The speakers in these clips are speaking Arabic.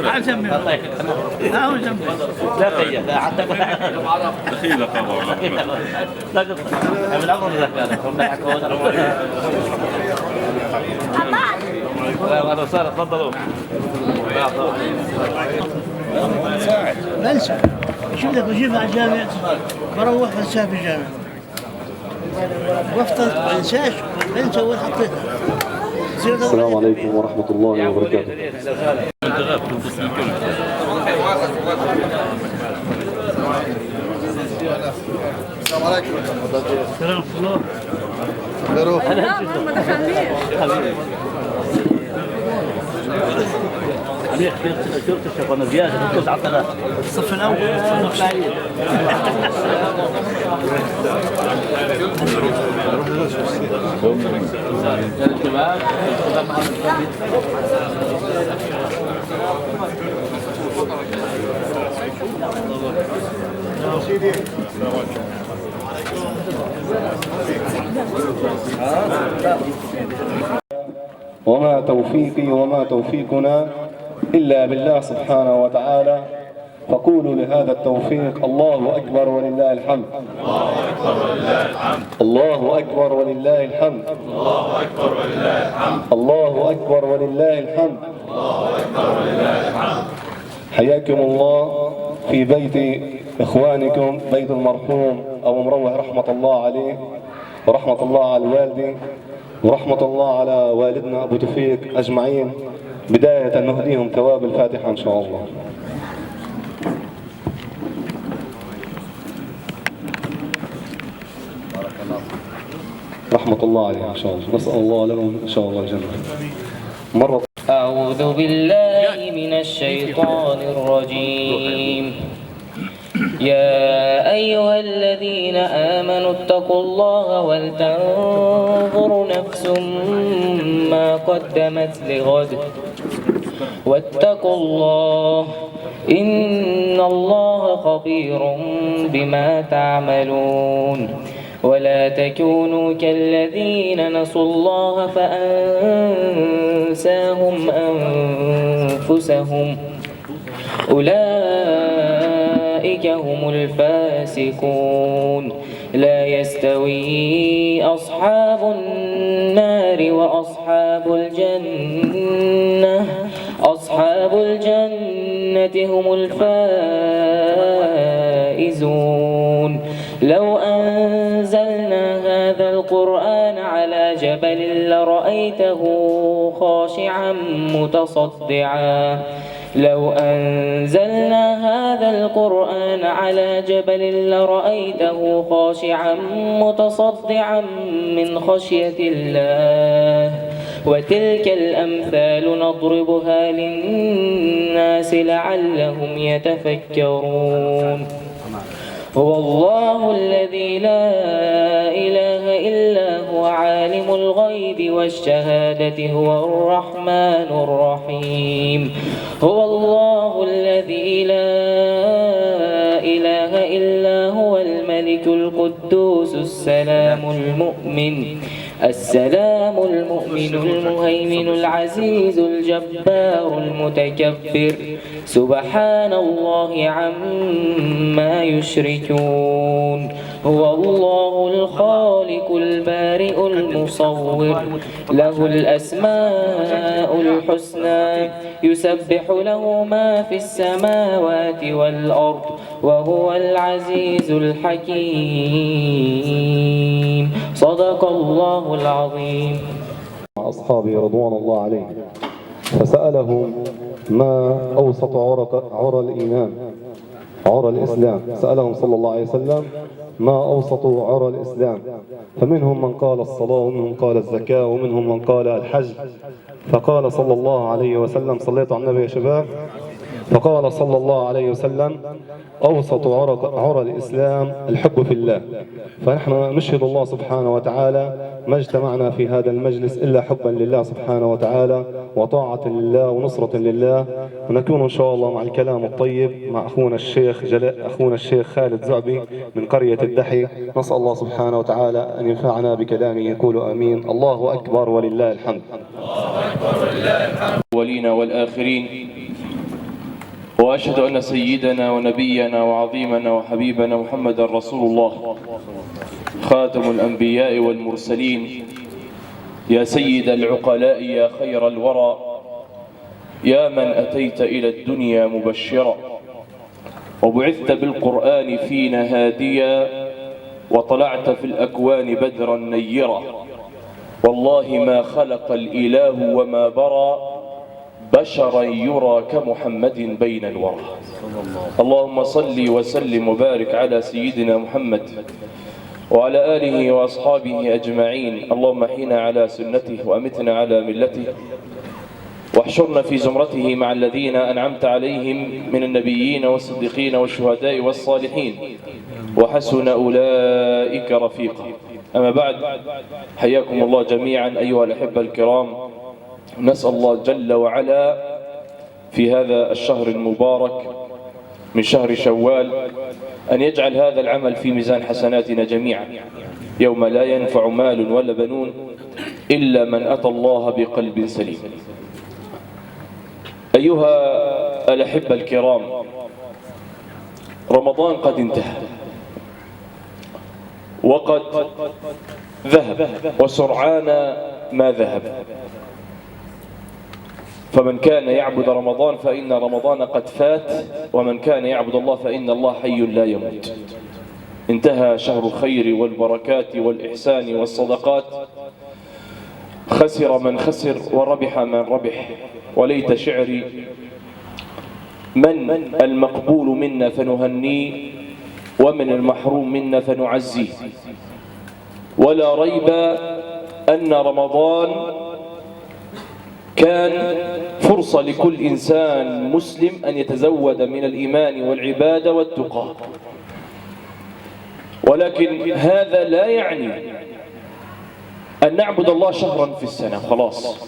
تعال سمي لا هو سمي لا قيا لا حتى دخيلة طبعا. لا قصة من عمر ذاك هذا صار تفضلوا بنسى شو لك بجيب على الجامع بروح بنساه في الجامع وافطر ما انساش بنسى وين حطيتها. السلام عليكم ورحمة الله وبركاته. السلام عليكم. السلام الله. لا ما دخلنيش. عليك شرط الشيخ زيادة بتكوز على الثلاث الصف الأول وما توفيقي وما توفيقنا إلا بالله سبحانه وتعالى. فقولوا لهذا التوفيق الله أكبر ولله الحمد. الله أكبر ولله الحمد. الله أكبر ولله الحمد. الله أكبر ولله الحمد. حياكم الله في بيت إخوانكم، بيت المرحوم أبو مروه رحمة الله عليه، ورحمة الله على الوالد، ورحمة الله على والدنا أبو توفيق أجمعين. بداية نهديهم ثواب الفاتحة إن شاء الله. رحمة الله عليهم إن شاء الله. نسأل الله لهم إن شاء الله الجنة. مرة أعوذ بالله من الشيطان الرجيم. يا أيها الذين آمنوا اتقوا الله ولتنظر نفس ما قدمت لغد واتقوا الله إن الله خبير بما تعملون. ولا تكونوا كالذين نسوا الله فأنساهم أنفسهم أولئك هم الفاسقون. لا يستوي أصحاب النار وأصحاب الجنة. أصحاب الجنة هم الفائزون. لو أنزلنا هذا القرآن على جبل لرأيته خاشعا متصدعا. لو أنزلنا هذا القرآن على جبل لرأيته خاشعا متصدعا من خشية الله. وتلك الأمثال نضربها للناس لعلهم يتفكرون. هو الله الذي لا إله إلا هو عالم الغيب والشهادة هو الرحمن الرحيم. هو الله الذي لا إله إلا هو الملك القدوس السلام المؤمن المهيمن العزيز الجبار المتكبر. سبحان الله عما يشركون. هو الله الخالق البارئ المصور له الأسماء الحسنى يسبح له ما في السماوات والأرض وهو العزيز الحكيم. صدق الله العظيم. أصحابي رضوان الله عليهم فسألهم ما أوسط عرى الإيمان، عرى الإسلام. سألهم صلى الله عليه وسلم ما أوسط عرى الإسلام، فمنهم من قال الصلاة ومنهم من قال الزكاة ومنهم من قال الحج. فقال صلى الله عليه وسلم، صليت على النبي يا شباب، فقال صلى الله عليه وسلم أوسط عرى الإسلام الحب في الله. فنحن نشهد الله سبحانه وتعالى ما اجتمعنا في هذا المجلس إلا حبا لله سبحانه وتعالى وطاعة لله ونصرة لله. ونكون إن شاء الله مع الكلام الطيب مع أخونا الشيخ خالد زعبي من قرية الدحي. نسأل الله سبحانه وتعالى أن ينفعنا بكلامه. يقول آمين. الله أكبر ولله الحمد. الله أكبر ولله الحمد. الأولين والآخرين وأشهد أن سيدنا ونبينا وعظيمنا وحبيبنا محمد رسول الله خاتم الأنبياء والمرسلين. يا سيد العقلاء يا خير الورى، يا من أتيت إلى الدنيا مبشرا وبعثت بالقرآن فينا هاديا وطلعت في الأكوان بدرا نيرا. والله ما خلق الإله وما برى بشرا يرى كمحمد بين الورى. اللهم صل وسلم وبارك على سيدنا محمد وعلى آله وأصحابه أجمعين. اللهم احينا على سنته وأمتنا على ملته واحشرنا في زمرته مع الذين أنعمت عليهم من النبيين والصديقين والشهداء والصالحين وحسن أولئك رفيقا. أما بعد، حياكم الله جميعا أيها الأحبة الكرام. نسأل الله جل وعلا في هذا الشهر المبارك من شهر شوال أن يجعل هذا العمل في ميزان حسناتنا جميعا يوم لا ينفع مال ولا بنون إلا من أتى الله بقلب سليم. أيها الأحبة الكرام، رمضان قد انتهى وقد ذهب وسرعان ما ذهب، فمن كان يعبد رمضان فإن رمضان قد فات، ومن كان يعبد الله فإن الله حي لا يموت. انتهى شهر الخير والبركات والإحسان والصدقات. خسر من خسر وربح من ربح. وليت شعري من المقبول منا فنهنيه ومن المحروم منا فنعزيه. ولا ريب أن رمضان كان فرصة لكل إنسان مسلم أن يتزود من الإيمان والعبادة والتقى، ولكن هذا لا يعني أن نعبد الله شهرا في السنة خلاص.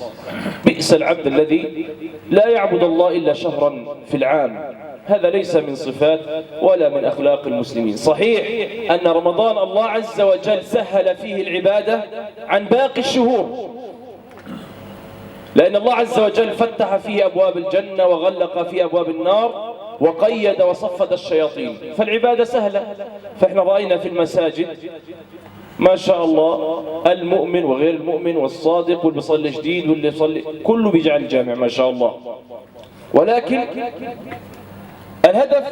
بئس العبد الذي لا يعبد الله إلا شهرا في العام. هذا ليس من صفات ولا من أخلاق المسلمين. صحيح أن رمضان الله عز وجل سهل فيه العبادة عن باقي الشهور، لأن الله عز وجل فتح فيه أبواب الجنة وغلق فيه أبواب النار وقيد وصفد الشياطين، فالعبادة سهلة. فإحنا رأينا في المساجد ما شاء الله المؤمن وغير المؤمن والصادق واللي بيصلي جديد واللي بيصلي كله بيجعل الجامع ما شاء الله. ولكن الهدف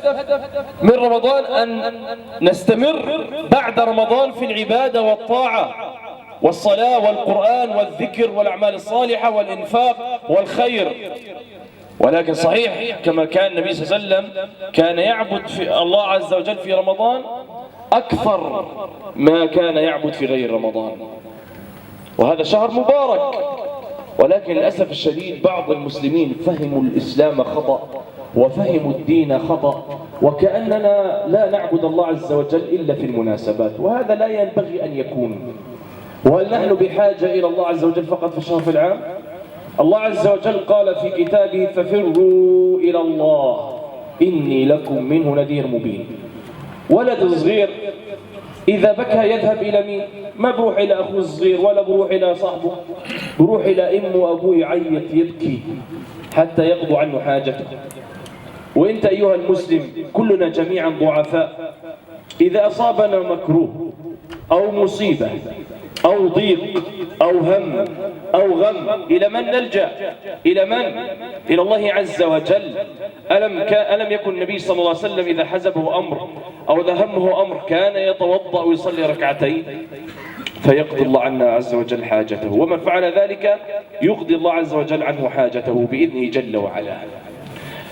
من رمضان أن نستمر بعد رمضان في العبادة والطاعة والصلاة والقرآن والذكر والأعمال الصالحة والإنفاق والخير. ولكن صحيح كما كان النبي صلى الله عليه وسلم كان يعبد في الله عز وجل في رمضان أكثر ما كان يعبد في غير رمضان، وهذا شهر مبارك. ولكن للأسف الشديد بعض المسلمين فهموا الإسلام خطأ وفهموا الدين خطأ، وكأننا لا نعبد الله عز وجل إلا في المناسبات، وهذا لا ينبغي أن يكون. وهل نحن بحاجة إلى الله عز وجل فقط في الشهر في العام؟ الله عز وجل قال في كتابه: ففروا إلى الله إني لكم منه نذير مبين. ولد صغير إذا بكى يذهب إلى مين؟ ما بروح إلى أخوه الصغير ولا بروح إلى صاحبه، بروح إلى أمه وأبوه يعيط يبكي حتى يقضوا عنه حاجته. وإنت أيها المسلم كلنا جميعا ضعفاء، إذا أصابنا مكروه أو مصيبة أو ضيق أو هم أو غم إلى من نلجأ؟ إلى من؟ إلى الله عز وجل. ألم يكن النبي صلى الله عليه وسلم إذا حزبه أمر أو إذا همه أمر كان يتوضأ ويصلي ركعتين فيقضي الله عنا عز وجل حاجته، ومن فعل ذلك يقضي الله عز وجل عنه حاجته بإذنه جل وعلا.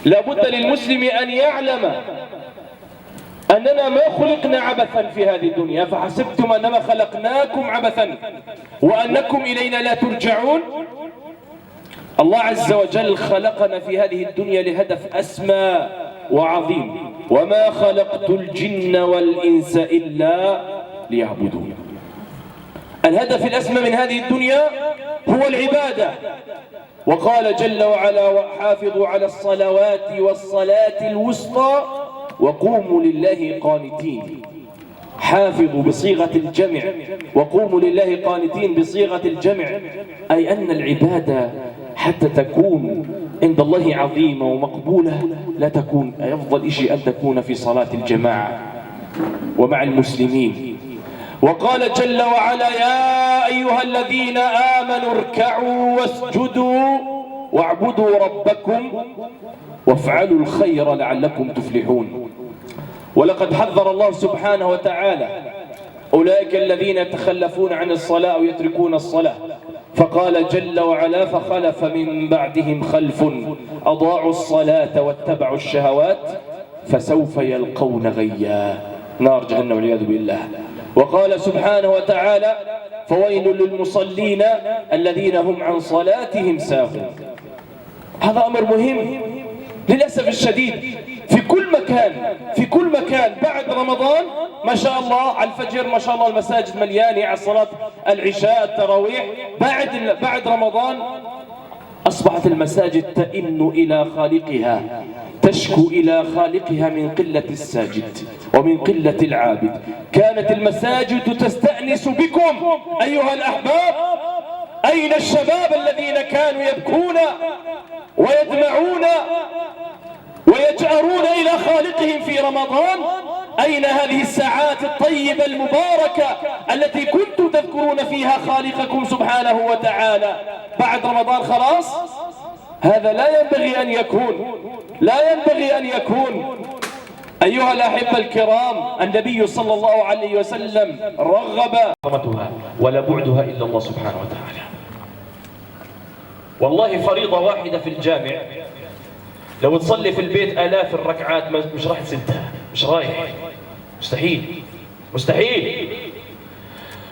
لا بد للمسلم أن يعلم أننا ما خلقنا عبثا في هذه الدنيا، فحسبتم أنما خلقناكم عبثا وأنكم إلينا لا ترجعون. الله عز وجل خلقنا في هذه الدنيا لهدف أسمى وعظيم: وما خلقت الجن والإنس إلا ليعبدون. الهدف الأسمى من هذه الدنيا هو العبادة. وقال جل وعلا: وحافظوا على الصلوات والصلاة الوسطى وقوموا لله قانتين. حافظوا بصيغة الجمع وقوموا لله قانتين بصيغة الجمع، أي أن العبادة حتى تكون عند الله عظيمة ومقبولة لا تكون أفضل شيء أن تكون في صلاة الجماعة ومع المسلمين. وقال جل وعلا: يا أيها الذين آمنوا اركعوا واسجدوا واعبدوا ربكم وافعلوا الخير لعلكم تفلحون. ولقد حذر الله سبحانه وتعالى أولئك الذين يتخلفون عن الصلاة أو يتركون الصلاة، فقال جل وعلا: فخلف من بعدهم خلف أضاعوا الصلاة واتبعوا الشهوات فسوف يلقون غيا، نار جهنم والعياذ بالله. وقال سبحانه وتعالى: فويل للمصلين الذين هم عن صلاتهم ساهون. هذا أمر مهم للأسف الشديد في كل مكان بعد رمضان ما شاء الله على الفجر، ما شاء الله المساجد مليانة على صلاة العشاء التراويح. بعد رمضان أصبحت المساجد تئن إلى خالقها، تشكو إلى خالقها من قلة الساجد ومن قلة العابد. كانت المساجد تستأنس بكم أيها الأحباب. أين الشباب الذين كانوا يبكون ويدمعون ويجأرون إلى خالقهم في رمضان؟ أين هذه الساعات الطيبة المباركة التي كنتم تذكرون فيها خالقكم سبحانه وتعالى؟ بعد رمضان خلاص، هذا لا ينبغي أن يكون. أيها الأحبة الكرام، النبي صلى الله عليه وسلم رغب رحمتها ولا بعدها إلا الله سبحانه وتعالى. والله فريضة واحدة في الجامع لو تصلي في البيت آلاف الركعات مش راح تسدها، مش رايح، مستحيل.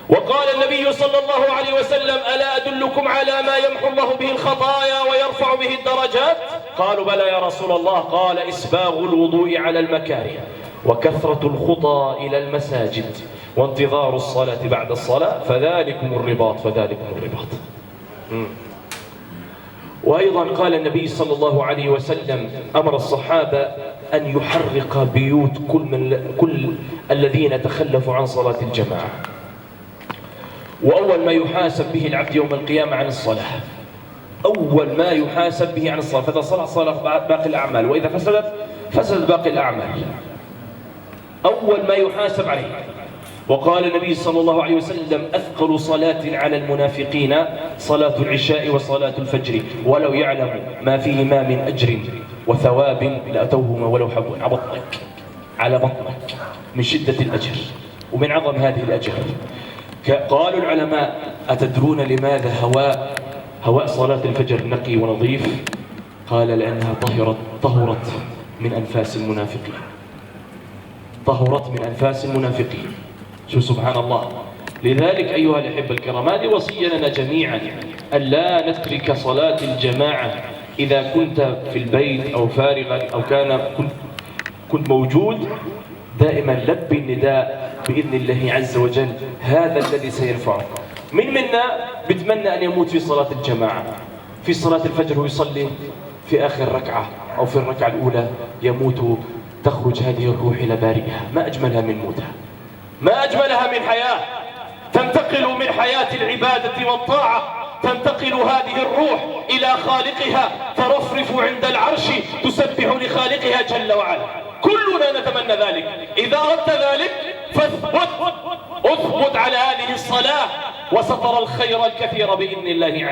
وقال النبي صلى الله عليه وسلم: ألا أدلكم على ما يمحو الله به الخطايا ويرفع به الدرجات؟ قالوا: بلى يا رسول الله. قال: إسباغ الوضوء على المكاره وكثرة الخطى إلى المساجد وانتظار الصلاة بعد الصلاة فذلكم الرباط. وأيضا قال النبي صلى الله عليه وسلم: أمر الصحابة أن يحرق بيوت كل الذين تخلفوا عن صلاة الجماعة. وأول ما يحاسب به العبد يوم القيامة عن الصلاة، فإذا صلى باقي الأعمال، وإذا فسدت باقي الأعمال. أول ما يحاسب عليه. وقال النبي صلى الله عليه وسلم: أثقل صلاة على المنافقين صلاة العشاء وصلاة الفجر ولو يعلم ما فيهما من أجر وثواب لأتوهما ولو حبوا على بطنك من شدة الأجر ومن عظم هذه الأجر. قالوا العلماء: أتدرون لماذا هواء صلاة الفجر نقي ونظيف؟ قال: لأنها طهرت من أنفاس المنافقين. شو سبحان الله. لذلك أيها الأحبة الكرام، هذه وصية لنا جميعا أن لا نترك صلاة الجماعة. إذا كنت في البيت أو فارغا أو كنت موجود، دائما لبي النداء بإذن الله عز وجل، هذا الذي سيرفعك. منا بتمنى أن يموت في صلاة الجماعة، في صلاة الفجر ويصلي في آخر ركعة أو في الركعة الأولى يموت، تخرج هذه الروح إلى بارئها. ما أجملها من موتها، ما أجملها من حياة تنتقل من حياة العبادة والطاعة، تنتقل هذه الروح إلى خالقها، ترفرف عند العرش تسبح لخالقها جل وعلا. كلنا نتمنى ذلك. إذا أردت ذلك فاثبت على هذه الصلاة، وسترى الخير الكثير بإذن الله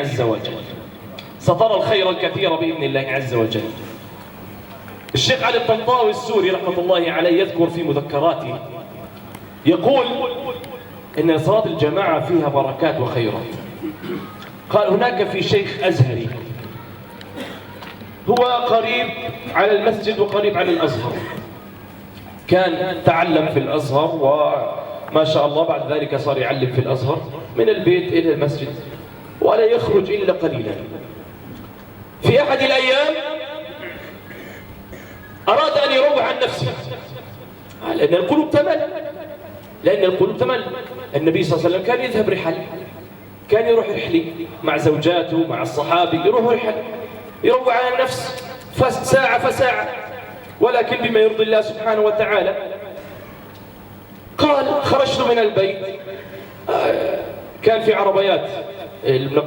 عز وجل. الشيخ علي الطنطاوي السوري رحمة الله عليه يذكر في مذكراته، يقول إن صلاة الجماعة فيها بركات وخيرات. قال: هناك في شيخ أزهري هو قريب على المسجد وقريب على الأزهر، كان تعلم في الأزهر وما شاء الله بعد ذلك صار يعلم في الأزهر، من البيت إلى المسجد ولا يخرج إلا قليلا. في أحد الأيام أراد أن يروح عن نفسه، لأن القلوب تمل. النبي صلى الله عليه وسلم كان يذهب رحل، كان يروح رحلي مع زوجاته مع الصحابي، يروح رحل يروح عن النفس ساعة، ولكن بما يرضي الله سبحانه وتعالى. قال: خرجت من البيت، كان في عربيات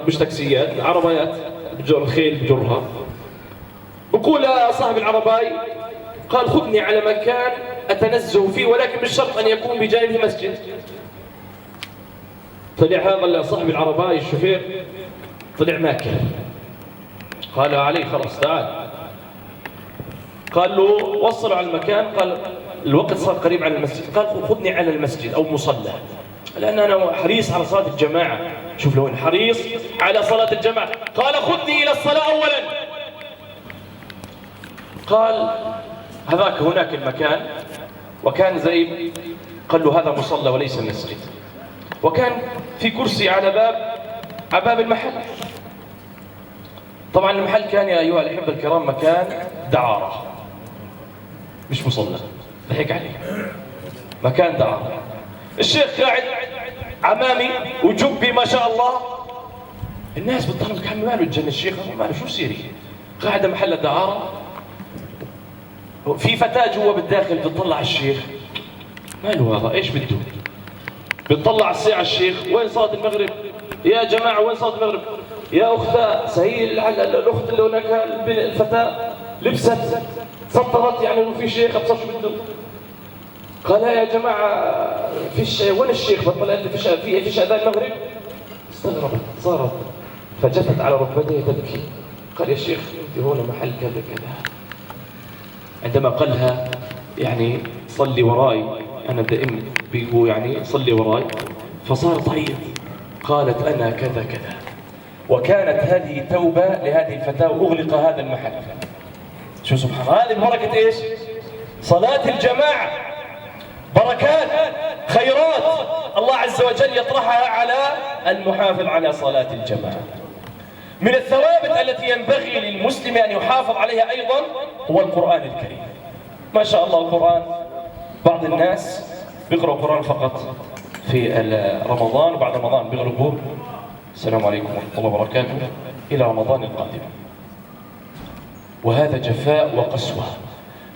مش تاكسيات، عربيات الخيل بجرها، بقول صاحب العرباي، قال خذني على مكان أتنزه فيه ولكن بالشرط أن يكون بجانبه مسجد. طلع هذا صاحب العرباي الشوفير طلع ماكر، قال علي خلاص تعال، قال له وصلوا على المكان، قال الوقت صار قريب على المسجد، قال خذني على المسجد أو مصلى، لأن أنا حريص على صلاة الجماعة. شوف لو حريص على صلاة الجماعة. قال خذني إلى الصلاة أولا. قال هذاك هناك المكان، وكان زي، قال له هذا مصلى وليس مسجد، وكان في كرسي على باب المحل. طبعا المحل كان يا أيها الأحبة الكرام مكان دعارة مش مصلى، ضحك عليه، مكان دعارة. الشيخ قاعد عمامي وجبي ما شاء الله، الناس بتطلب كان ماله الجنة الشيخ، ماله شو سيري، قاعدة محل الدعارة، في فتاة جوا بالداخل بتطلع على الشيخ، ماله هذا ايش بده؟ بتطلع على الساعة الشيخ، وين صلاة المغرب؟ يا جماعة وين صلاة المغرب؟ يا أختها سهيل، الأخت اللي هناك الفتاة لبست سطرت يعني إنه في شيخ أبصر شو بده. قال يا جماعة فيش، وين الشيخ؟ بطلع لي فيش أذان المغرب؟ استغربت صارت فجثت على ركبتيه تبكي. قال يا شيخ أنت هون محل كذا كذا. عندما قالها يعني صلي وراي، أنا دائما بيقول يعني صلي وراي، فصار تعيط. قالت أنا كذا كذا، وكانت هذه توبة لهذه الفتاة وأغلق هذا المحل. شو سبحان الله، هذه بركة إيش؟ صلاة الجماعة، بركات خيرات الله عز وجل يطرحها على المحافظ على صلاة الجماعة. من الثوابت التي ينبغي للمسلم أن يحافظ عليها أيضا هو القرآن الكريم. ما شاء الله القرآن، بعض الناس بيقرأوا القرآن فقط في رمضان، وبعد رمضان بيغلبوا السلام عليكم ورحمة الله وبركاته إلى رمضان القادم، وهذا جفاء وقسوة.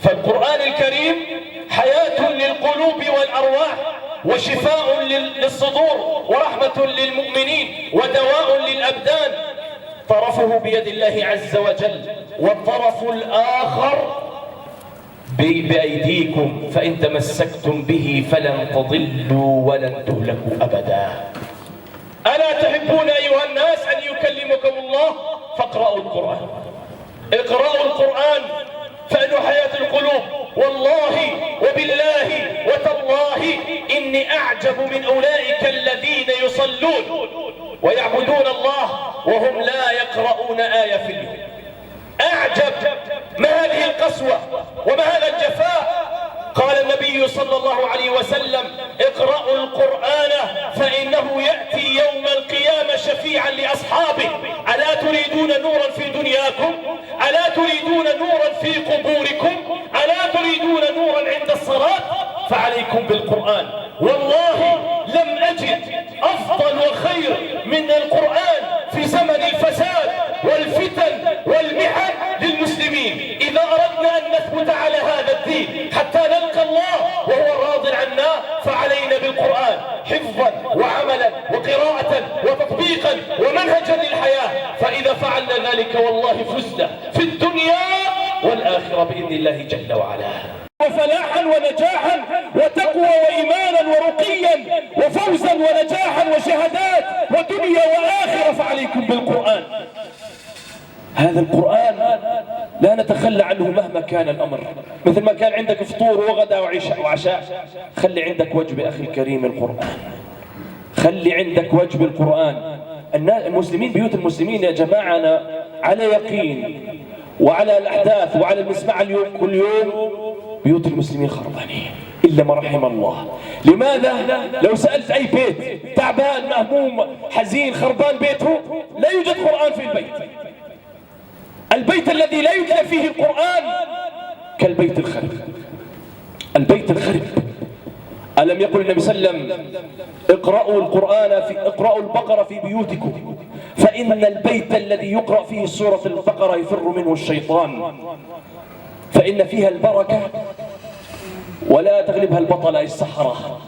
فالقرآن الكريم حياة للقلوب والأرواح، وشفاء للصدور، ورحمة للمؤمنين، ودواء للأبدان. طرفه بيد الله عز وجل، والطرف الآخر بأيديكم، فإن تمسكتم به فلن تضلوا ولن تهلكوا أبدا. ألا تحبون أيها الناس أن يكلمكم الله؟ فاقرأوا القرآن، اقرأوا القرآن، فإنه حياة القلوب. والله وبالله وتالله إني أعجب من أولئك الذين يصلون ويعبدون الله وهم لا يقرؤون آية في اليوم. أعجب، ما هذه القسوة وما هذا الجفاء. قال النبي صلى الله عليه وسلم اقرأوا القرآن فإنه يأتي يوم القيامة شفيعا لأصحابه. ألا تريدون نورا في دنياكم؟ ألا تريدون نورا في قبوركم؟ ألا تريدون نورا عند الصلاة؟ فعليكم بالقرآن. والله لم أجد أفضل وخير من القرآن في زمن الفساد والفتن والمحن للمسلمين. إذا أردنا أن نثبت على هذا الدين حتى نلقى الله وهو راض عنا، فعلينا بالقرآن حفظا وعملا وقراءة وتطبيقا ومنهجا للحياة. فإذا فعلنا ذلك والله فزنا في الدنيا والآخرة بإذن الله جل وعلا. وفلاحا ونجاحا وتقوى وإيمانا ورقيا وفوزا ونجاحا وشهادات ودنيا وآخرة، فعليكم بالقرآن. هذا القرآن لا نتخلى عنه مهما كان الأمر. مثل ما كان عندك فطور وغدا وعشاء، خلي عندك وجبة أخي الكريم القرآن، خلي عندك وجب القرآن. المسلمين، بيوت المسلمين يا جماعة أنا على يقين وعلى الأحداث وعلى المسمع اليوم كل يوم بيوت المسلمين خربانين إلا ما رحم الله. لماذا؟ لو سألت أي بيت تعبان مهموم حزين خربان بيته لا يوجد قرآن في البيت. البيت الذي لا يتلى فيه القرآن كالبيت الخرب. البيت الخرب. ألم يقل النبي صلى الله عليه وسلم اقرأوا القرآن اقرأوا البقرة في بيوتكم فإن البيت الذي يقرأ فيه سورة البقرة يفر منه الشيطان، فإن فيها البركة ولا تغلبها البطلة السحرة.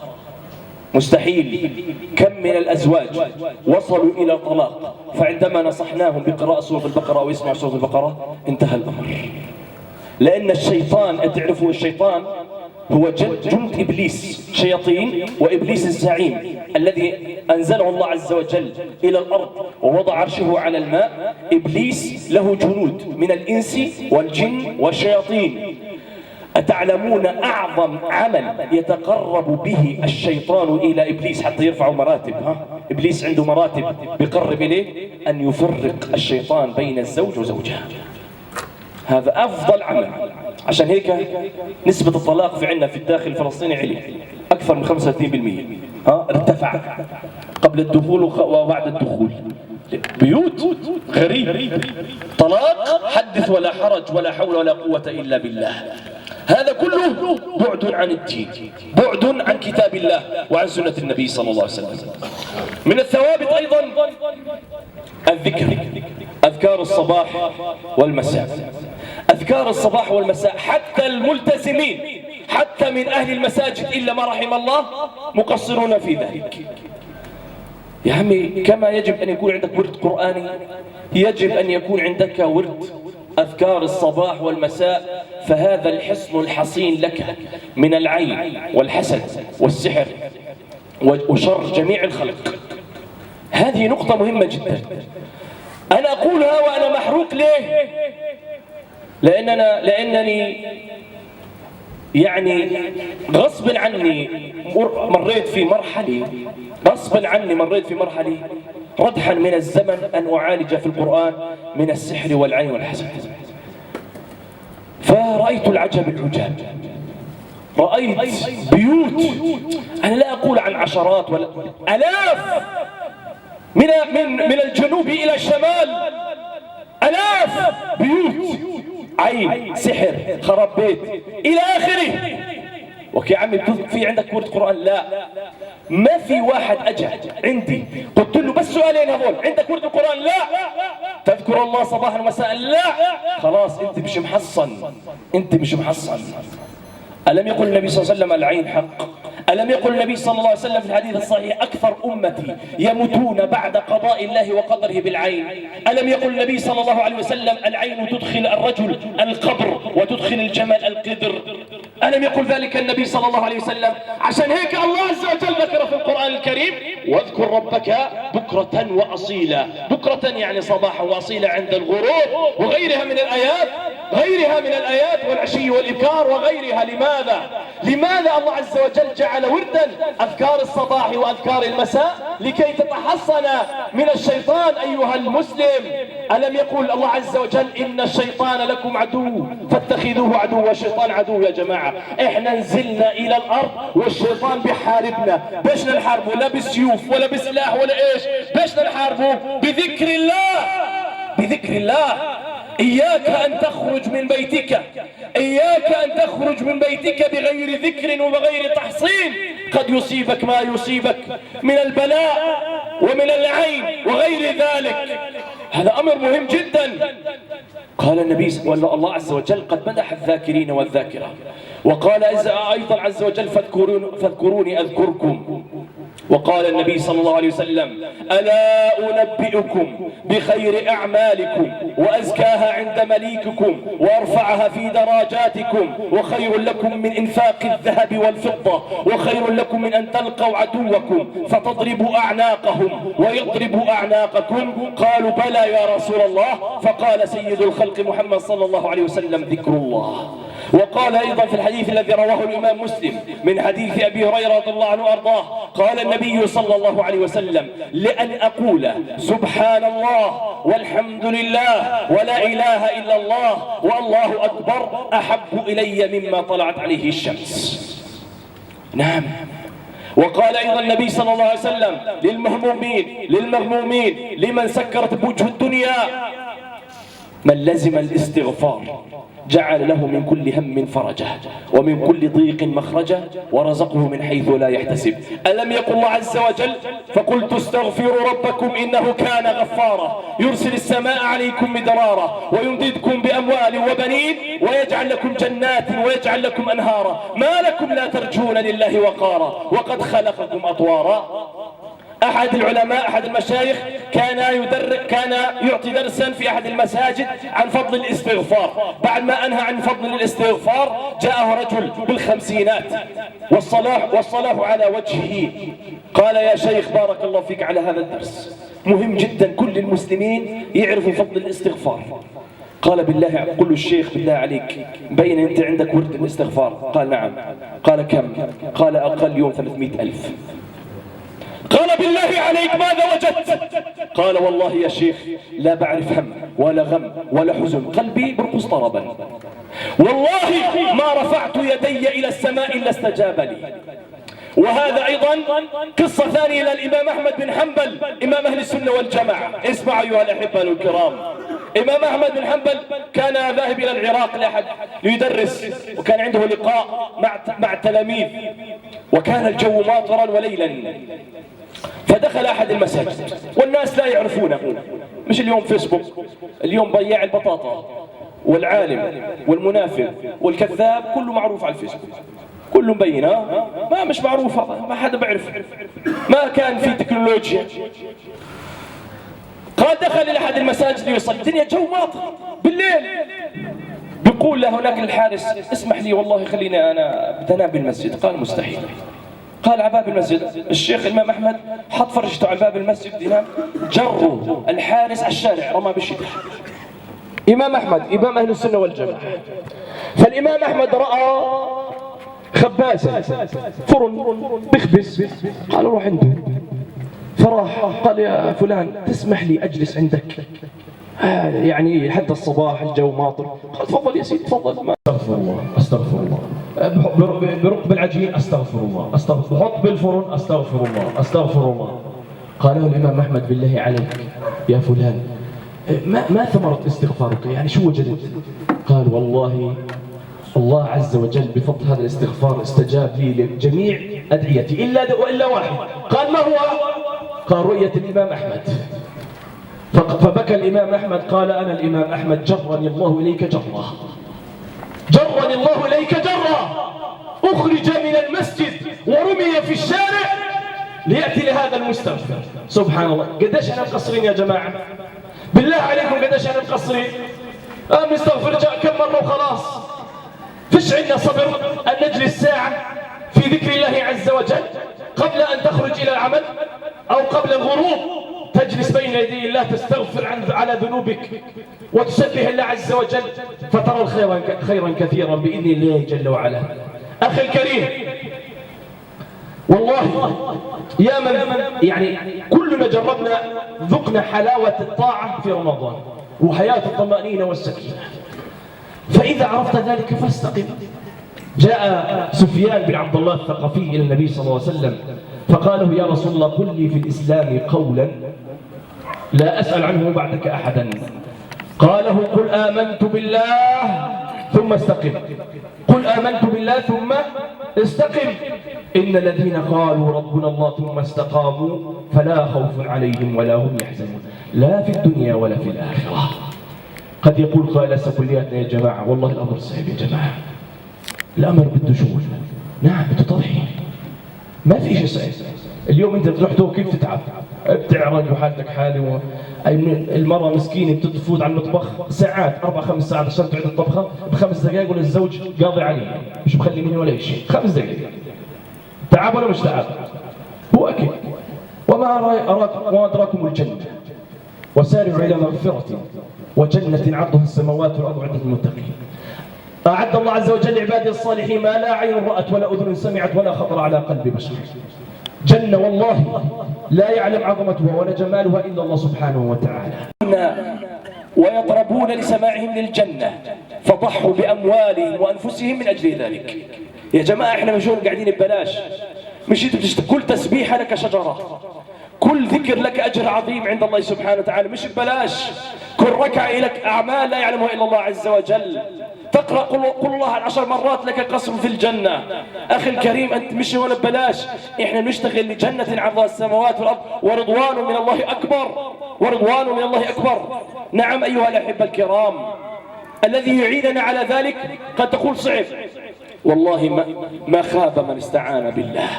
مستحيل. كم من الأزواج وصلوا إلى طلاق، فعندما نصحناهم بقراءة سورة البقرة أو يسمع سورة البقرة انتهى الأمر. لأن الشيطان، تعرفوا الشيطان هو جند إبليس، شياطين وإبليس الزعيم الذي أنزله الله عز وجل إلى الأرض ووضع عرشه على الماء. إبليس له جنود من الإنس والجن والشياطين. أتعلمون أعظم عمل يتقرب به الشيطان إلى إبليس حتى يرفع مراتب؟ إبليس عنده مراتب بيقرب إليه، أن يفرق الشيطان بين الزوج وزوجها. هذا أفضل عمل. عشان هيك نسبة الطلاق في عندنا في الداخل الفلسطيني علي أكثر من 35%. ارتفع قبل الدخول وبعد الدخول. بيوت غريب، طلاق حدث ولا حرج ولا حول ولا قوة إلا بالله. هذا كله بعد عن الدين، بعد عن كتاب الله وعن سنة النبي صلى الله عليه وسلم. من الثوابت أيضا الذكر، أذكار الصباح والمساء. أذكار الصباح والمساء حتى الملتزمين، حتى من أهل المساجد إلا ما رحم الله، مقصرون في ذلك. يا عمي كما يجب أن يكون عندك ورد قرآني، يجب أن يكون عندك ورد أذكار الصباح والمساء، فهذا الحصن الحصين لك من العين والحسد والسحر وشر جميع الخلق. هذه نقطة مهمة جدا. أنا أقولها وأنا محروق. ليه؟ لأنني يعني غصب عني مريت في مرحلة ردحا من الزمن أن أعالج في القرآن من السحر والعين والحسد. فرأيت العجب العجاب، رأيت بيوت، أنا لا أقول عن عشرات ولا آلاف، من الجنوب إلى الشمال، آلاف بيوت عين سحر خرب بيت إلى آخره. وكي عمي في عندك ورد قرآن؟ لا، ما في واحد أجا عندي قلت له بس سؤالين هذول، عندك ورد القرآن؟ لا. تذكر الله صباحا ومساء؟ لا. خلاص أنت مش محصن. ألم يقل النبي صلى الله عليه وسلم العين حق؟ ألم يقل النبي صلى الله عليه وسلم في الحديث الصحيح أكثر أمتي يموتون بعد قضاء الله وقدره بالعين؟ ألم يقل النبي صلى الله عليه وسلم العين تدخل الرجل القبر وتدخل الجمل القدر؟ ألم يقل ذلك النبي صلى الله عليه وسلم؟ عشان هيك الله عز وجل ذكر في القرآن الكريم واذكر ربك بكرة وأصيلا. بكرة يعني صباحا، وأصيلا عند الغروب، وغيرها من الآيات والعشي والإبكار وغيرها. لماذا الله عز وجل جعل وردا أذكار الصباح وأذكار المساء؟ لكي تتحصن من الشيطان أيها المسلم. ألم يقول الله عز وجل إن الشيطان لكم عدو فاتخذوه عدو؟ والشيطان عدو يا جماعة. احنا نزلنا إلى الأرض والشيطان بيحاربنا. باش نحاربه؟ لا بالسيوف ولا بسلاح ولا إيش. باش نحاربه؟ بذكر الله. إياك أن تخرج من بيتك بغير ذكر وبغير تحصين، قد يصيبك ما يصيبك من البلاء ومن العين وغير ذلك. هذا أمر مهم جدا. قال النبي الله عز وجل قد مدح الذاكرين والذاكرات، وقال أيضا عز وجل فاذكروني أذكركم. وقال النبي صلى الله عليه وسلم ألا أنبئكم بخير أعمالكم وأزكاها عند مليككم وأرفعها في درجاتكم، وخير لكم من إنفاق الذهب والفضة، وخير لكم من أن تلقوا عدوكم فتضربوا أعناقهم ويضربوا أعناقكم؟ قالوا بلى يا رسول الله. فقال سيد الخلق محمد صلى الله عليه وسلم ذكر الله. وقال أيضا في الحديث الذي رواه الإمام مسلم من حديث أبي هريرة رضي الله عنه وأرضاه قال النبي صلى الله عليه وسلم لأن أقول سبحان الله والحمد لله ولا إله إلا الله والله أكبر أحب إلي مما طلعت عليه الشمس. نعم. وقال أيضا النبي صلى الله عليه وسلم للمغمومين لمن سكرت بوجه الدنيا من لزم الاستغفار جعل له من كل هم فرجا ومن كل ضيق مخرجا ورزقه من حيث لا يحتسب. ألم يقل الله عز وجل فقلت استغفروا ربكم إنه كان غفارا يرسل السماء عليكم مدرارا ويمددكم بأموال وبنين ويجعل لكم جنات ويجعل لكم أنهارا ما لكم لا ترجون لله وقارا وقد خلقكم أطوارا. أحد العلماء أحد المشايخ كان يعطي درسا في أحد المساجد عن فضل الاستغفار. بعد ما أنهى عن فضل الاستغفار جاءه رجل بالخمسينات والصلاح على وجهه، قال يا شيخ بارك الله فيك على هذا الدرس، مهم جدا كل المسلمين يعرفوا فضل الاستغفار. قال بالله، قل له الشيخ بالله عليك بين أنت عندك ورد الاستغفار؟ قال نعم. قال كم؟ قال أقل يوم 300,000. قال بالله عليك ماذا وجدت؟ قال والله يا شيخ لا بعرف هم ولا غم ولا حزن، قلبي برقص طربا، والله ما رفعت يدي إلى السماء إلا استجاب لي. وهذا أيضا قصة ثانية للإمام أحمد بن حنبل إمام أهل السنة والجماعة. اسمعوا أيها الأحبة الكرام، إمام أحمد بن حنبل كان ذاهب إلى العراق ليدرس، وكان عنده لقاء مع التلاميذ، وكان الجو ماطرا وليلا، فدخل أحد المساجد والناس لا يعرفونه، مش اليوم فيسبوك، اليوم بياع البطاطا والعالم والمنافق والكذاب كله معروف على الفيسبوك، كله مبين. ما مش معروف، ما حدا بيعرف، ما كان في تكنولوجيا. قال دخل إلى أحد المساجد ليصلي، الدنيا جو ماطر بالليل، بيقول له هناك الحارس اسمح لي والله خليني أنا بتنام بالمسجد. قال مستحيل. قال على باب المسجد، الشيخ الإمام أحمد حط فرشته على باب المسجد ينام، جروا الحارس على الشارع رمى بالشتاء. إمام أحمد إمام أهل السنة والجماعة، فالإمام أحمد رأى خبازة فرن بخبز، قال روح عنده، فراح قال يا فلان تسمح لي أجلس عندك يعني حتى الصباح الجو ماطر؟ قال تفضل يا سيدي تفضل. استغفر الله استغفر الله، برق بالعجين استغفر الله، بحط بالفرن استغفر الله استغفر الله. قال له الإمام أحمد بالله عليك يا فلان ما ثمرة استغفارك، يعني شو وجدت؟ قال والله الله عز وجل بفضل هذا الاستغفار استجاب لي لجميع أدعيتي إلا واحد. قال ما هو؟ قال رؤية الإمام أحمد. فبكى الإمام أحمد، قال أنا الإمام أحمد جرني الله إليك جرة، جرني الله إليك جرة، أخرج من المسجد ورمي في الشارع ليأتي لهذا المستغفر. سبحان الله. قديش احنا مقصرين يا جماعة؟ بالله عليكم قديش احنا مقصرين؟ نستغفر كم مرة وخلاص. فيش عندنا صبر أن نجلس ساعة في ذكر الله عز وجل قبل أن تخرج إلى العمل أو قبل الغروب، تجلس بين يدي الله تستغفر على ذنوبك وتسبح الله عز وجل، فترى خيرا كثيرا بإذن الله جل وعلا. أخي الكريم، والله يا من يعني كلنا جربنا ذقنا حلاوة الطاعة في رمضان وحياة الطمأنينة والسكينة، فإذا عرفت ذلك فاستقم. جاء سفيان بن عبد الله الثقفي إلى النبي صلى الله عليه وسلم فقال له يا رسول الله قل لي في الإسلام قولا لا أسأل عنه بعدك أحدا. قال له قل آمنت بالله ثم استقم، قل آمنت بالله ثم استقم. إن الذين قالوا ربنا الله ثم استقاموا فلا خوف عليهم ولا هم يحزنون، لا في الدنيا ولا في الآخرة. قد يقول قائل كلياتنا يا جماعة، والله الأمر صعب يا جماعة، الأمر بده شغل، نعم بده تضحية، ما في شيء صعب. اليوم أنت بتروح توكل تتعب، بتعرج وحالتك حالي المرأة مسكينة بتفوت على المطبخ ساعات 4-5 ساعات عشان تعد الطبخة ب5 دقائق، ولا الزوج قاضي عليه مش مخلي منه ولا شيء. 5 دقائق تعب ولا مش تعب؟ هو أكيد. وما أدراكم الجنة وسارعوا إلى مغفرة وجنة عرضها السماوات والأرض أعدت للمتقين. أعد الله عز وجل لعباده الصالحين ما لا عين رأت ولا أذن سمعت ولا خطر على قلب بشر. جنة والله لا يعلم عظمتها ولا جمالها إلا الله سبحانه وتعالى. ويطربون لسماعهم للجنة فضحوا بأموالهم وأنفسهم من أجل ذلك. يا جماعة احنا مش قاعدين ببلاش، مش كل تسبيحة لك شجرة، كل ذكر لك أجر عظيم عند الله سبحانه وتعالى، مش ببلاش. كل ركعة لك أعمال لا يعلمها إلا الله عز وجل. تقرأ قل الله 10 مرات لك قصر في الجنة. أخي الكريم أنت مش ولا ببلاش، إحنا نشتغل لجنة عرضها السماوات والأرض ورضوان من الله أكبر، ورضوان من الله أكبر. نعم أيها الأحبة الكرام، الذي يعيننا على ذلك قد تقول صعب، والله ما خاب من استعان بالله،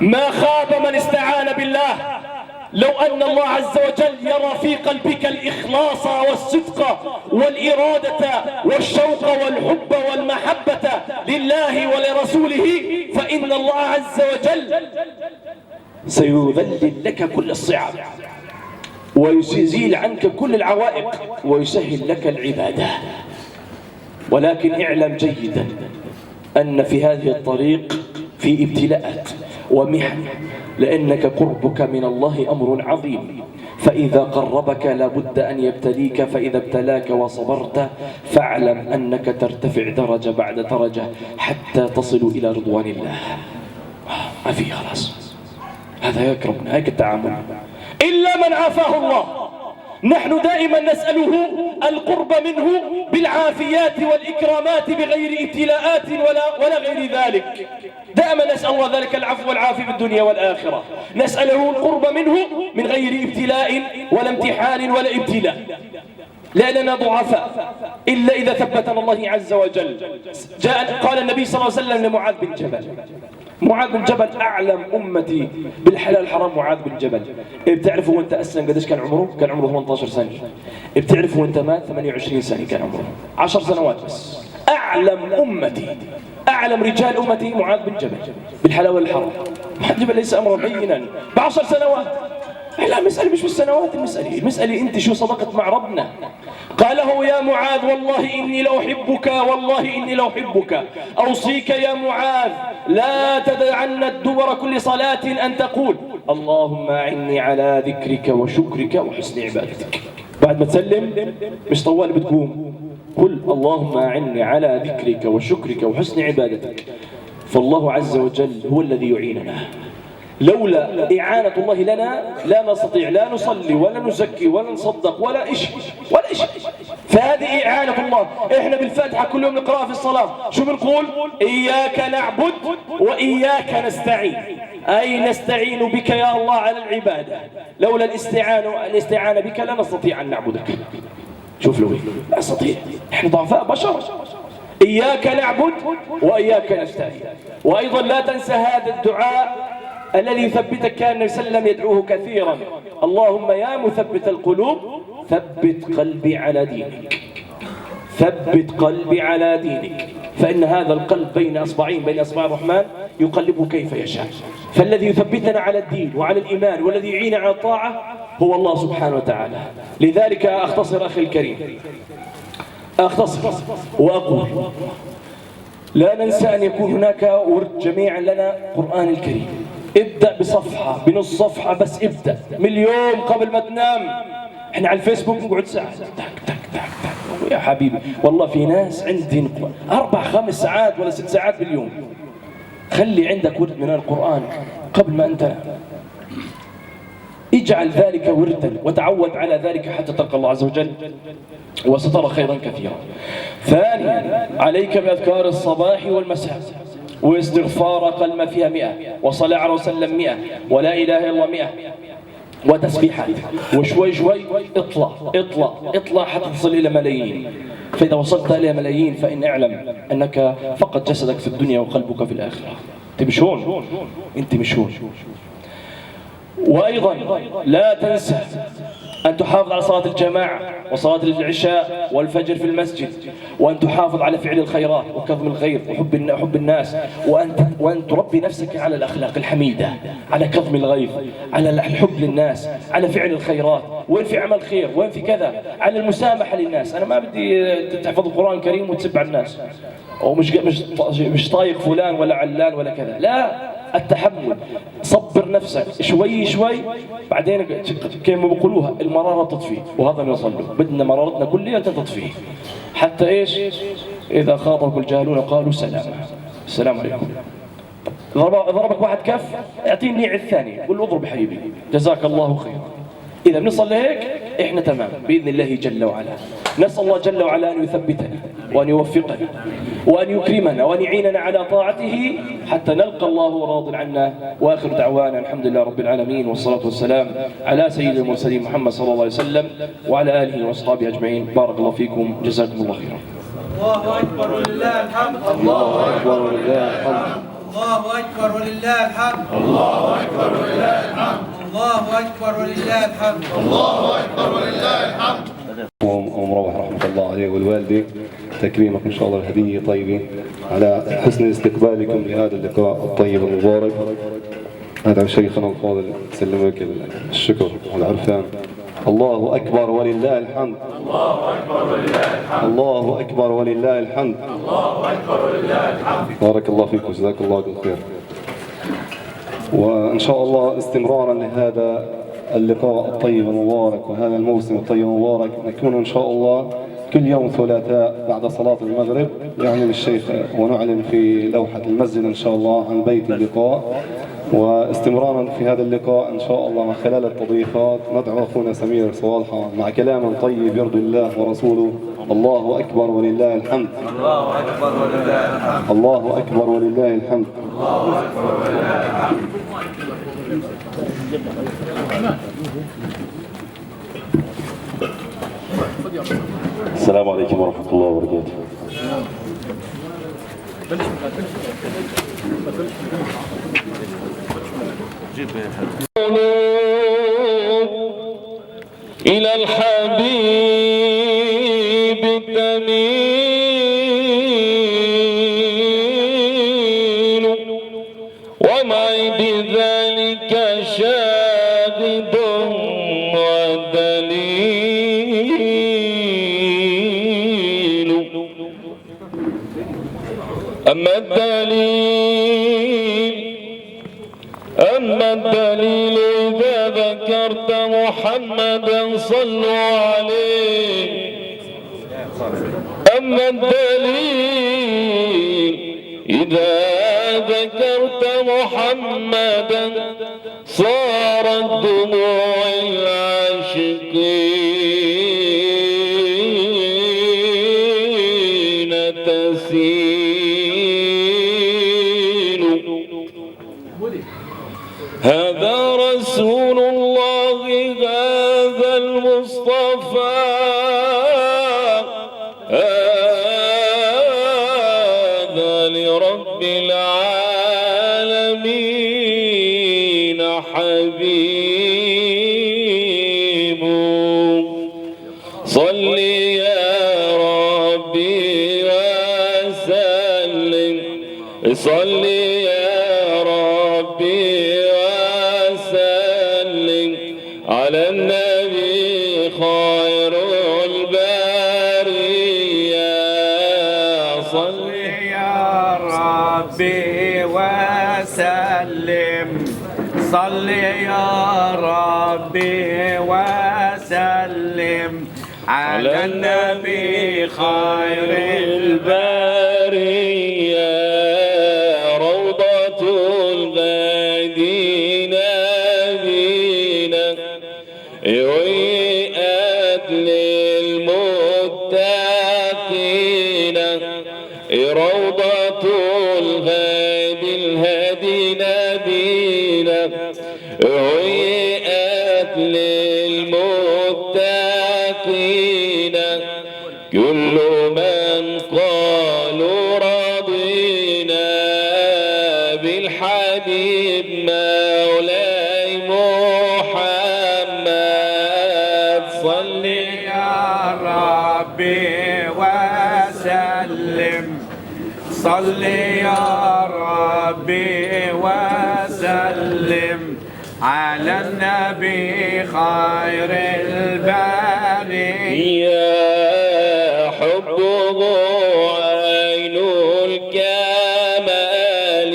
ما خاب من استعان بالله. لو أن الله عز وجل يرى في قلبك الإخلاص والصدق والإرادة والشوق والحب والمحبة لله ولرسوله فإن الله عز وجل سيذلل لك كل الصعاب ويزيل عنك كل العوائق ويسهل لك العبادة. ولكن اعلم جيدا أن في هذه الطريق في ابتلاءات ومحن، لأنك قربك من الله أمر عظيم، فإذا قربك لابد أن يبتليك، فإذا ابتلاك وصبرت فاعلم أنك ترتفع درجة بعد درجة حتى تصل إلى رضوان الله. ما في خلاص، هذا يكرمنا، هيك التعامل. إلا من عافاه الله. نحن دائما نسأله القرب منه بالعافيات والإكرامات بغير ابتلاءات ولا غير ذلك. دائما نسأل الله ذلك العفو والعافية في الدنيا والآخرة. نسأله القرب منه من غير ابتلاء ولا امتحان ولا ابتلاء، لأننا ضعفاء إلا إذا ثبتنا الله عز وجل. قال النبي صلى الله عليه وسلم لمعاذ بن جبل، معاذ بن جبل أعلم أمتي بالحلال الحرام. معاذ بن جبل بتعرفوا وانت أسلم قديش كان عمره؟ كان عمره 18 سنة. بتعرفوا وانت مات 28 سنة كان عمره، 10 سنوات بس. أعلم أمتي، أعلم رجال أمتي معاذ بن جبل بالحلال والحرام. معاذ بن جبل ليس أمرا بينا ب10 سنوات. لا، مسألة مش بالسنوات، المسألة أنت شو صدقت مع ربنا. قال له يا معاذ والله إني لأحبك، والله إني لأحبك، أوصيك يا معاذ لا تدعن الدبر كل صلاة أن تقول اللهم أعني على ذكرك وشكرك وحسن عبادتك. بعد ما تسلم مش طوال بتقوم، قل اللهم أعني على ذكرك وشكرك وحسن عبادتك. فالله عز وجل هو الذي يعيننا. لولا إعانة الله لنا لا نستطيع لا نصلي ولا نزكي ولا نصدق ولا إشي ولا إشي. فهذه إعانة الله. إحنا بالفاتحة كل يوم نقرأها في الصلاة شو بنقول؟ إياك نعبد وإياك نستعين، أي نستعين بك يا الله على العبادة. لولا الاستعانة بك لا نستطيع أن نعبدك. شوف له لا نستطيع، إحنا ضعفاء بشر. إياك نعبد وإياك نستعين. وأيضا لا تنسى هذا الدعاء الذي يثبتك، كان النبي صلى الله عليه وسلم يدعوه كثيرا، اللهم يا مثبت القلوب ثبت قلبي على دينك، ثبت قلبي على دينك، فإن هذا القلب بين أصبعين بين أصبع الرحمن يقلبه كيف يشاء. فالذي يثبتنا على الدين وعلى الإيمان والذي يعيننا على الطاعة هو الله سبحانه وتعالى. لذلك أختصر أخي الكريم، أختصر وأقول لا ننسى أن يكون هناك ورد جميعا لنا قرآن الكريم. ابدأ بصفحة بنص صفحة بس، ابدأ من اليوم قبل ما تنام. احنا على الفيسبوك نقعد ساعة تك تك تك تك. يا حبيبي والله في ناس عندي 4-5 ساعات ولا 6 ساعات باليوم. خلي عندك ورد من القرآن قبل ما أنت تنام. اجعل ذلك وردا وتعود على ذلك حتى تلقى الله عز وجل وسترى خيرا كثيرا. ثانيا عليك بأذكار الصباح والمساء، واستغفار أقل ما فيها 100، وصلاة على وسلم 100، ولا إله إلا الله 100، وتسبيحات، وشوي شوي اطلع اطلع اطلع حتى تصل إلى ملايين. فإذا وصلت إلى ملايين فإن اعلم أنك فقد جسدك في الدنيا وقلبك في الآخرة. أنت مش هون، أنت مش هون. وأيضا لا تنسى أن تحافظ على صلاة الجماعة وصلاة العشاء والفجر في المسجد، وأن تحافظ على فعل الخيرات وكظم الغيظ وحب الناس، وأن تربي نفسك على الأخلاق الحميدة، على كظم الغيظ، على الحب للناس، على فعل الخيرات، وين في عمل خير وين في كذا، على المسامحة للناس. أنا ما بدي تحفظ القرآن الكريم وتسب على الناس ومش طايق فلان ولا علان ولا كذا، لا، التحمل. صبر نفسك شوي شوي، بعدين كما بيقولوها المرارة تطفي، وهذا ما يصل له. بدنا مرارتنا كلها تطفي حتى ايش؟ اذا خاطبك الجاهلون قالوا سلاما. السلام عليكم. ضربك واحد كف، اعطيه النيع الثاني، قل له اضرب حبيبي جزاك الله خيرا. إذا بنصل لهيك إحنا تمام بإذن الله جل وعلا. نسأل الله جل وعلا أن يثبتنا وأن يوفقنا وأن يكرمنا وأن يعيننا على طاعته حتى نلقى الله راض عنا. وآخر دعوانا الحمد لله رب العالمين، والصلاة والسلام على سيد المرسلين محمد صلى الله عليه وسلم وعلى آله وأصحابه أجمعين. بارك الله فيكم، جزاكم الله خيرا. الله أكبر ولله الحمد. الله أكبر ولله الحمد. الله أكبر ولله الحمد. الله أكبر ولله الحمد. الله أكبر ولله الحمد. الله أكبر ولله الحمد. ومروح رحمة الله عليه والوالدة تكريمك إن شاء الله الهدية طيبة على حسن استقبالكم لهذا اللقاء الطيب المبارك. هذا شيخنا الفاضل سلمك الشكر والعرفان. الله أكبر ولله الحمد. الله أكبر ولله الحمد. الله أكبر ولله الحمد. الله أكبر ولله الحمد. بارك الله فيكم جزاك الله بالخير. وإن شاء الله استمرارا لهذا اللقاء الطيب المبارك وهذا الموسم الطيب المبارك نكون إن شاء الله كل يوم ثلاثاء بعد صلاة المغرب يعلن الشيخ ونعلن في لوحة المسجد إن شاء الله عن بيت اللقاء. واستمرارا في هذا اللقاء إن شاء الله من خلال التضييفات ندعو أخونا سمير صالحة مع كلام طيب يرضي الله ورسوله. الله أكبر ولله الحمد. الله أكبر ولله الحمد. الله أكبر ولله الحمد. الله أكبر ولله الحمد. السلام عليكم ورحمة الله وبركاته. إلى الحبيب تميل ومعي بذلك شاهد ودليل. أما الدليل إذا ذكرت محمدا صلوا عليه. أما الدليل إذا ذكرت محمدا صارت دموع العاشقين تسيل. هذا رسول الله هذا المصطفى هذا لرب العالمين حبيب. صل يا ربي وسلم صل يا ربي على النبي خير البرية. صل يا ربي وسلم صل يا ربي وسلم على النبي خير البرية. روضة الغادين ويئات للمتقين. روضة الهادي نبينا ويئات للمتقين. كل من قالوا رضينا بالحبيب مولاي محمد. صل يا ربي وسلم صل يا ربي وسلم على النبي خير البرية. حبه عين الكمال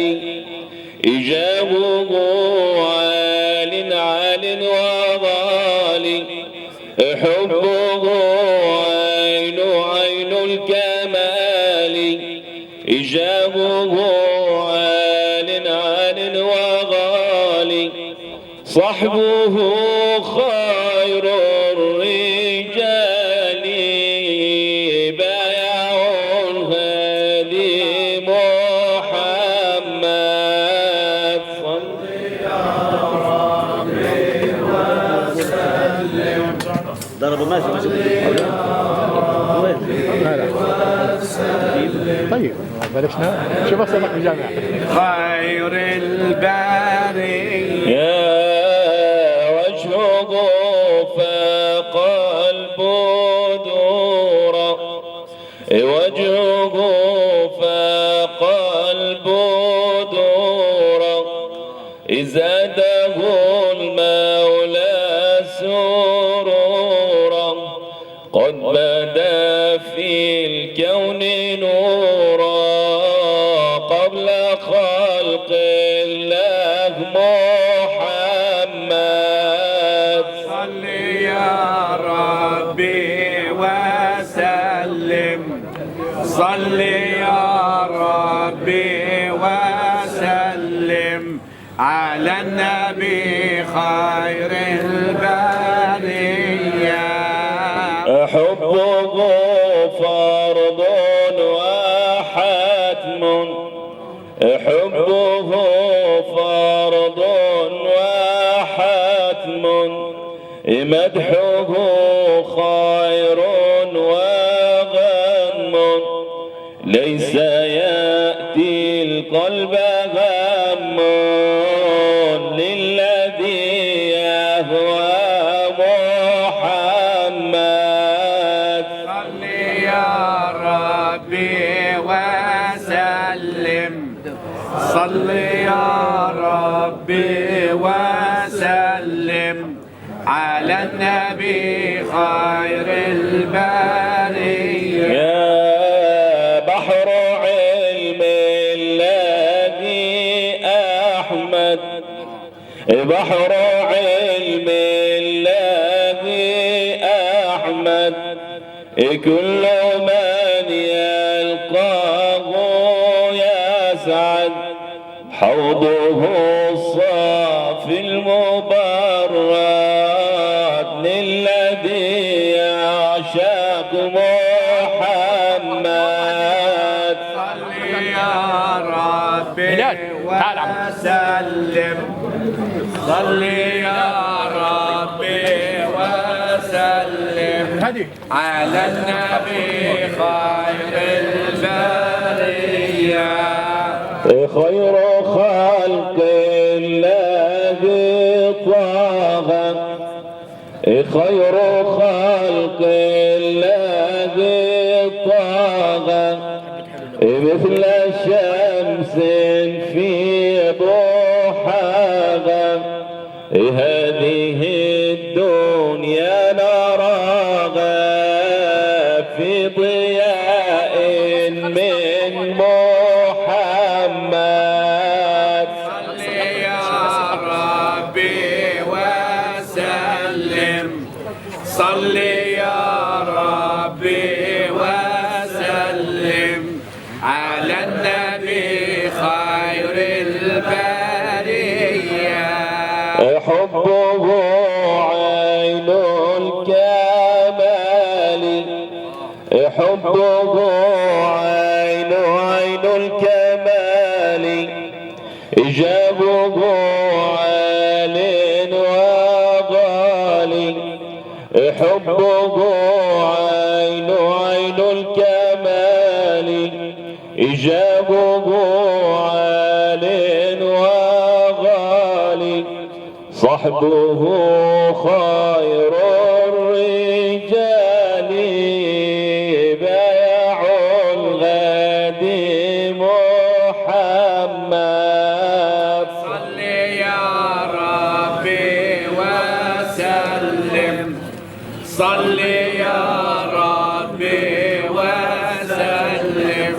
إجابه عال عال وضالي. حبه عين الكمال إجابه عال عال وغالي. صحبه خير الرجال بايع الهادي محمد. صل يا ربي وسلم ضربوا ماشي طيب بلشنا شو بصلك بالجامعة خير البرية. يا زاده المولى سرورا قد بدا في الكون نورا قبل خلق الله محمد. صل يا ربي وسلم، صل يا ربي وسلم على النبي خير البرية. حبه فرض وحتم، حبه فرض وحتم، مدحه خير وغم، ليس يأتي القلب غم للذي يهوى محمد. صل يا ربي وسلم، صل يا ربي وسلم على النبي خير البرية. يا بحر علم الذي أحمد، بحر علم الذي أحمد، كل من يلقاه يسعد، حوضه الصافي المبرد للذي يعشق محمد. صل يا ربي وسلم، صل يا ربي وسلم على النبي خير البرية. خير خلق الله طه، خير خلق الله طه، مثل شمس في ضحاها، هذه الدنيا نراها في ضياء من محمد. صل يا ربي وسلم، صل يا ربي وسلم على النبي خير البرية. حبه عين الكمال، حبه عين الكمال، إجابه عال وغالي، حبه عين الكمال، إجابه عال وغالي، صحبه خير الرجال، بايع الغادي محمد. صل يا ربي وسلم، صل يا ربي وسلم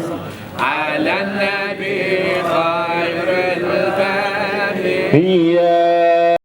على النبي خير البرية.